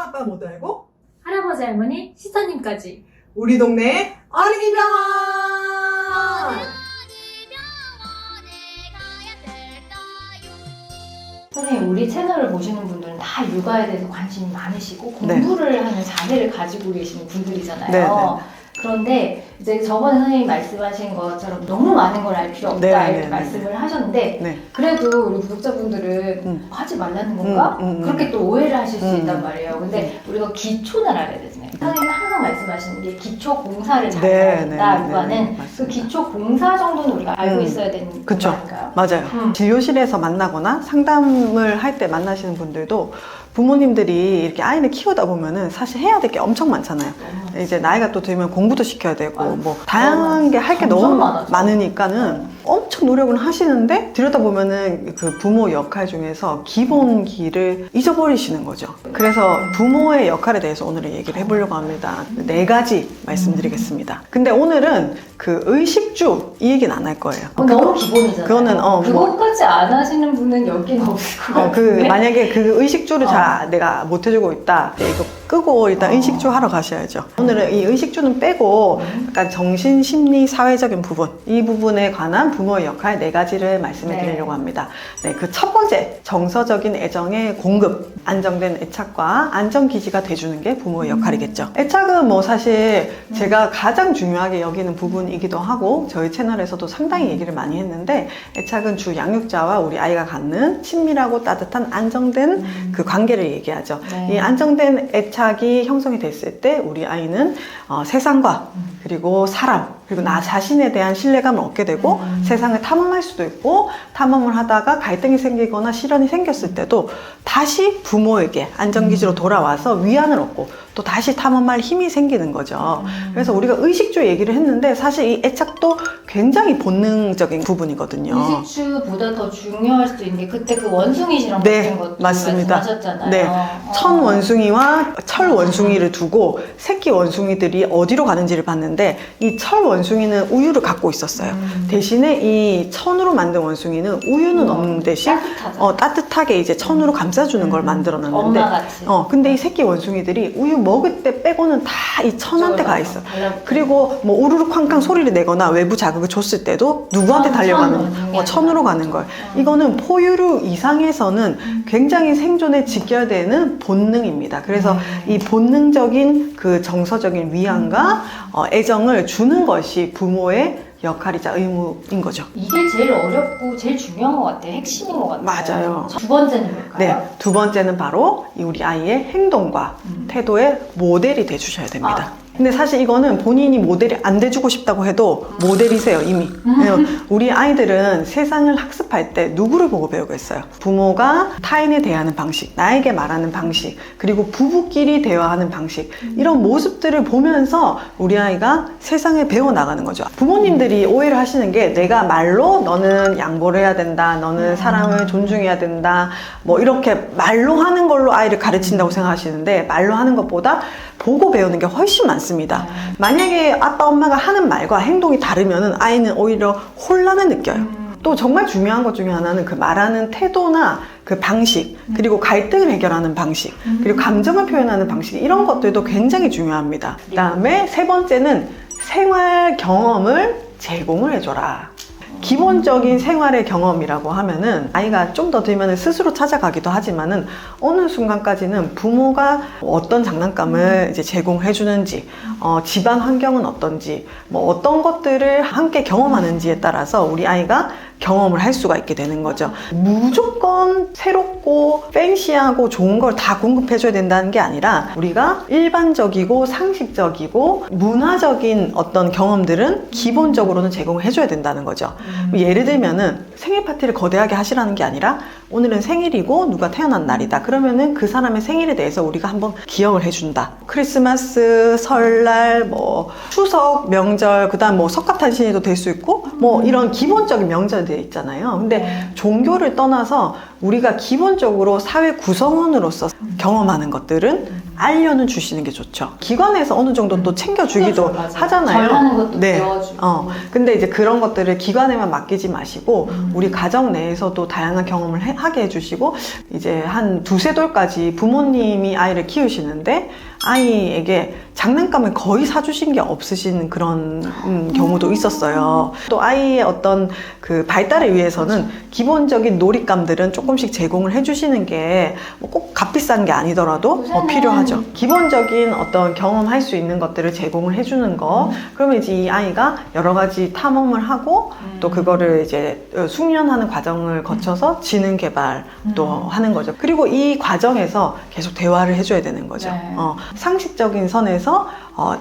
아빠 모두 알고 할아버지, 할머니, 시사님까지 우리 동네 어린이병원! 선생님, 우리 채널을 보시는 분들은 다 육아에 대해서 관심이 많으시고 공부를 하는 자세를 가지고 계시는 분들이잖아요. 네. 그런데 이제 저번에 선생님이 말씀하신 것처럼 너무 많은 걸 알 필요 없다 네, 이렇게 네, 말씀을 하셨는데 네. 그래도 우리 구독자분들은 하지 말라는 건가? 그렇게 또 오해를 하실 수 있단 말이에요. 근데 우리가 기초는 알아야 되잖아요. 선생님이 항상 말씀하시는 게 기초 공사를 잘 해야 된다. 육아는 그 기초 공사 정도는 우리가 알고 있어야 되는 거 그쵸. 아닌가요? 맞아요. 진료실에서 만나거나 상담을 할 때 만나시는 분들도 부모님들이 이렇게 아이를 키우다 보면은 사실 해야 될 게 엄청 많잖아요. 이제 나이가 또 들면 공부도 시켜야 되고 뭐 다양한 게 할 게 너무 많으니까는 엄청 노력은 하시는데 들여다보면은 그 부모 역할 중에서 기본기를 잊어버리시는 거죠. 그래서 부모의 역할에 대해서 오늘은 얘기를 해보려고 합니다. 4가지 말씀드리겠습니다. 근데 오늘은 그 의식주 이 얘기는 안 할 거예요. 너무 기본이잖아요. 그거는 그것까지 안 하시는 분은 여기는 없을 것 같은데. 만약에 그 의식주를 잘 내가 못 해주고 있다. 이거 끄고 일단 의식주 하러 가셔야죠. 오늘은 이 의식주는 빼고 약간 정신, 심리, 사회적인 부분, 이 부분에 관한 부모의 역할 4가지를 말씀해 드리려고 합니다. 네, 그 첫 번째, 정서적인 애정의 공급, 안정된 애착과 안정기지가 돼주는 게 부모의 역할이겠죠. 애착은 뭐 사실 제가 가장 중요하게 여기는 부분이기도 하고 저희 채널에서도 상당히 얘기를 많이 했는데 애착은 주 양육자와 우리 아이가 갖는 친밀하고 따뜻한 안정된 그 관계를 얘기하죠. 이 안정된 애착이 형성이 됐을 때 우리 아이는 세상과 그리고 사람 그리고 나 자신에 대한 신뢰감을 얻게 되고 세상을 탐험할 수도 있고 탐험을 하다가 갈등이 생기거나 시련이 생겼을 때도 다시 부모에게 안정기지로 돌아와서 위안을 얻고 또 다시 탐험할 힘이 생기는 거죠. 그래서 우리가 의식주 얘기를 했는데 사실 이 애착도 굉장히 본능적인 부분이거든요. 의식주보다 더 중요할 수도 있는 게 그때 그 원숭이 실험 같은 것도 맞습니다. 말씀하셨잖아요. 네. 천 원숭이와 철 원숭이를 두고 새끼 원숭이들이 어디로 가는지를 봤는데 이 철 원숭이는 우유를 갖고 있었어요. 대신에 이 천으로 만든 원숭이는 우유는 없는 대신 따뜻하게 이제 천으로 감싸주는 걸 만들어놨는데 엄마같이. 근데 이 새끼 원숭이들이 우유 먹을 때 빼고는 다 이 천한테 가 있어. 그리고 뭐 우르르 쾅쾅 소리를 내거나 외부 자극을 줬을 때도 누구한테 달려가는 천으로 가는 걸. 이거는 포유류 이상에서는 굉장히 생존에 직결되는 본능입니다. 그래서 이 본능적인 그 정서적인 위안과 애정을 주는 것이 부모의 역할이자 의무인 거죠. 이게 제일 어렵고 제일 중요한 것 같아요. 핵심인 것 같아요. 맞아요. 두 번째는 뭘까요? 네, 두 번째는 바로 우리 아이의 행동과 태도의 모델이 돼주셔야 됩니다. 근데 사실 이거는 본인이 모델이 안 돼주고 싶다고 해도 모델이세요, 이미. 우리 아이들은 세상을 학습할 때 누구를 보고 배우겠어요? 부모가 타인에 대하는 방식, 나에게 말하는 방식, 그리고 부부끼리 대화하는 방식, 이런 모습들을 보면서 우리 아이가 세상에 배워나가는 거죠. 부모님들이 오해를 하시는 게 내가 말로 너는 양보를 해야 된다, 너는 사람을 존중해야 된다, 뭐 이렇게 말로 하는 걸로 아이를 가르친다고 생각하시는데 말로 하는 것보다 보고 배우는 게 훨씬 많습니다. 만약에 아빠 엄마가 하는 말과 행동이 다르면 아이는 오히려 혼란을 느껴요. 또 정말 중요한 것 중에 하나는 그 말하는 태도나 그 방식, 그리고 갈등을 해결하는 방식, 그리고 감정을 표현하는 방식, 이런 것들도 굉장히 중요합니다. 그 다음에 세 번째는 생활 경험을 제공을 해줘라. 기본적인 생활의 경험이라고 하면은 아이가 좀 더 들면 스스로 찾아가기도 하지만은 어느 순간까지는 부모가 어떤 장난감을 이제 제공해 주는지, 집안 환경은 어떤지, 뭐 어떤 것들을 함께 경험하는지에 따라서 우리 아이가 경험을 할 수가 있게 되는 거죠. 무조건 새롭고 팬시하고 좋은 걸 다 공급해줘야 된다는 게 아니라 우리가 일반적이고 상식적이고 문화적인 어떤 경험들은 기본적으로는 제공해줘야 된다는 거죠. 예를 들면은 생일 파티를 거대하게 하시라는 게 아니라 오늘은 생일이고 누가 태어난 날이다. 그러면은 그 사람의 생일에 대해서 우리가 한번 기억을 해준다. 크리스마스, 설날, 뭐 추석, 명절, 그다음 뭐 석가탄신일도 될 수 있고 뭐 이런 기본적인 명절들 있잖아요. 근데 종교를 떠나서 우리가 기본적으로 사회 구성원으로서 경험하는 것들은 알려는 주시는 게 좋죠. 기관에서 어느 정도 또 챙겨주기도 맞아. 하잖아요. 절하는 것도 네. 배워주고. 근데 이제 그런 것들을 기관에만 맡기지 마시고 우리 가정 내에서도 다양한 경험을 하게 해주시고 이제 한 두세 돌까지 부모님이 아이를 키우시는데 아이에게 장난감을 거의 사주신 게 없으신 그런 경우도 있었어요. 또 아이의 어떤 그 발달을 위해서는 기본적인 놀잇감들은 조금씩 제공을 해주시는 게 뭐 꼭 값비싼 게 아니더라도 필요하죠. 기본적인 어떤 경험할 수 있는 것들을 제공을 해주는 거. 그러면 이제 이 아이가 여러 가지 탐험을 하고 또 그거를 이제 숙련하는 과정을 거쳐서 지능 개발도 하는 거죠. 그리고 이 과정에서 계속 대화를 해줘야 되는 거죠. 네. 상식적인 선에서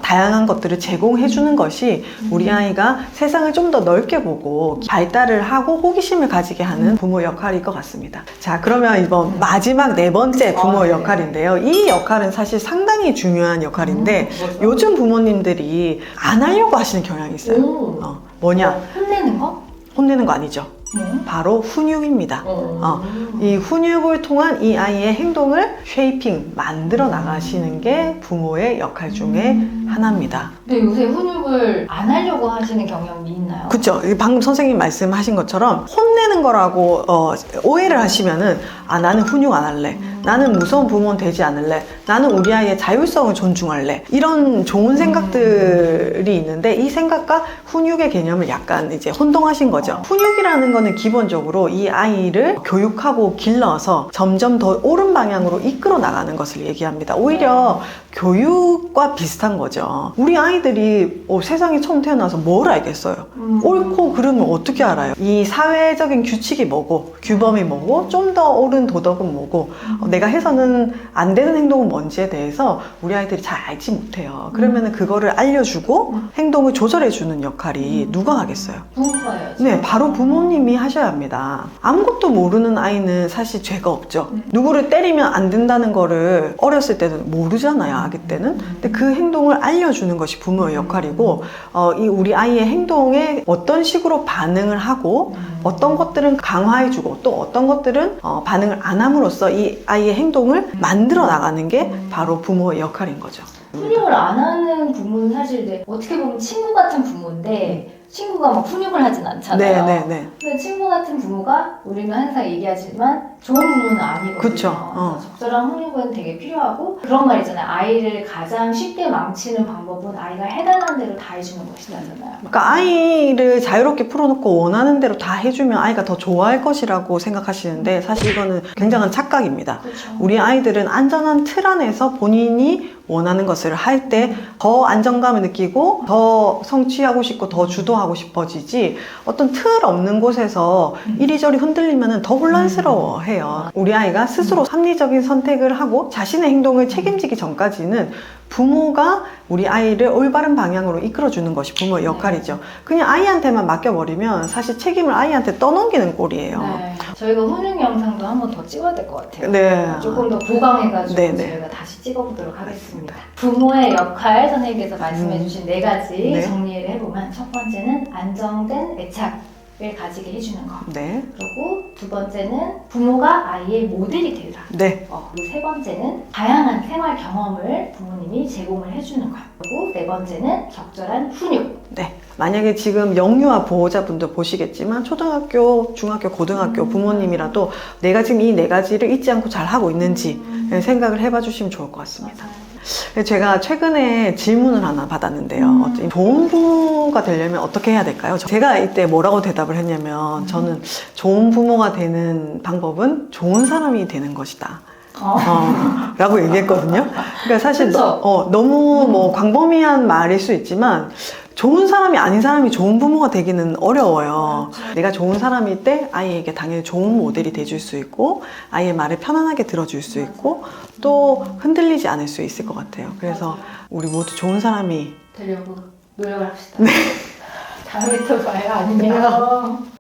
다양한 것들을 제공해 주는 것이 우리 아이가 세상을 좀 더 넓게 보고 발달을 하고 호기심을 가지게 하는 부모 역할일 것 같습니다. 자, 그러면 이번 마지막 네 번째 부모 네. 역할인데요. 이 역할은 사실 상당히 중요한 역할인데 뭐죠? 요즘 부모님들이 안 하려고 하시는 경향이 있어요. 뭐냐? 혼내는 거? 혼내는 거 아니죠. 바로 훈육입니다. 이 훈육을 통한 이 아이의 행동을 쉐이핑, 만들어 나가시는 게 부모의 역할 중에 하나입니다. 근데 요새 훈육을 안 하려고 하시는 경향이 있나요? 그쵸. 방금 선생님 말씀하신 것처럼 혼내는 거라고 오해를 하시면은 나는 훈육 안 할래. 나는 무서운 부모는 되지 않을래. 나는 우리 아이의 자율성을 존중할래. 이런 좋은 생각들이 있는데 이 생각과 훈육의 개념을 약간 이제 혼동하신 거죠. 훈육이라는 거는 기본적으로 이 아이를 교육하고 길러서 점점 더 옳은 방향으로 이끌어 나가는 것을 얘기합니다. 오히려 교육과 비슷한 거죠. 우리 아이들이 세상에 처음 태어나서 뭘 알겠어요? 옳고 그름을 어떻게 알아요? 이 사회적인 규칙이 뭐고 규범이 뭐고 좀 더 옳은 도덕은 뭐고 내가 해서는 안 되는 행동은 뭔지에 대해서 우리 아이들이 잘 알지 못해요. 그러면 그거를 알려주고 행동을 조절해주는 역할이 누가 하겠어요? 부모가 해야죠. 네, 바로 부모님이 하셔야 합니다. 아무것도 모르는 아이는 사실 죄가 없죠. 누구를 때리면 안 된다는 거를 어렸을 때는 모르잖아요, 아기 때는. 근데 그 행동을 알려주는 것이 부모의 역할이고, 이 우리 아이의 행동에 어떤 식으로 반응을 하고, 어떤 것들은 강화해주고, 또 어떤 것들은 반응을 안 함으로써 이 아이의 행동을 만들어 나가는 게 바로 부모의 역할인 거죠. 훈육을 안 하는 부모는 사실 이제 어떻게 보면 친구 같은 부모인데 친구가 막 훈육을 하진 않잖아요. 네. 근데 친구 같은 부모가 우리는 항상 얘기하지만 좋은 부모는 아니거든요. 그쵸. 그래서 적절한 훈육은 되게 필요하고 그런 말 있잖아요. 아이를 가장 쉽게 망치는 방법은 아이가 해달라는 대로 다 해주는 것이라잖아요. 그러니까 아이를 자유롭게 풀어놓고 원하는 대로 다 해주면 아이가 더 좋아할 것이라고 생각하시는데 사실 이거는 굉장한 착각입니다. 그렇죠. 우리 아이들은 안전한 틀 안에서 본인이 원하는 것을 할 때 더 안정감을 느끼고 더 성취하고 싶고 더 주도하고 싶어지지 어떤 틀 없는 곳에서 이리저리 흔들리면 더 혼란스러워해요. 우리 아이가 스스로 합리적인 선택을 하고 자신의 행동을 책임지기 전까지는 부모가 우리 아이를 올바른 방향으로 이끌어주는 것이 부모의 역할이죠. 그냥 아이한테만 맡겨버리면 사실 책임을 아이한테 떠넘기는 꼴이에요. 네. 저희가 훈육 영상도 한 번 더 찍어야 될 것 같아요. 네. 조금 더 보강해가지고 네네. 저희가 다시 찍어보도록 하겠습니다. 부모의 역할 선생님께서 말씀해주신 네 가지 네. 정리를 해보면 첫 번째는 안정된 애착을 가지게 해주는 거. 네. 그리고 두 번째는 부모가 아이의 모델이 되라. 네. 그리고 세 번째는 다양한 생활 경험을 부모님이 제공을 해주는 것. 그리고 네 번째는 적절한 훈육. 네. 만약에 지금 영유아 보호자분들 보시겠지만 초등학교, 중학교, 고등학교 부모님이라도 내가 지금 이 네 가지를 잊지 않고 잘 하고 있는지 생각을 해봐 주시면 좋을 것 같습니다. 제가 최근에 질문을 하나 받았는데요. 좋은 부모가 되려면 어떻게 해야 될까요? 제가 이때 뭐라고 대답을 했냐면 저는 좋은 부모가 되는 방법은 좋은 사람이 되는 것이다. 라고 얘기했거든요. 그러니까 사실 너무 뭐 광범위한 말일 수 있지만 좋은 사람이 아닌 사람이 좋은 부모가 되기는 어려워요. 내가 좋은 사람일 때 아이에게 당연히 좋은 모델이 돼줄 수 있고 아이의 말을 편안하게 들어줄 수 있고 또 흔들리지 않을 수 있을 것 같아요. 그래서 우리 모두 좋은 사람이 되려고 노력을 합시다. 네. 다음에 또 봐요. 안녕.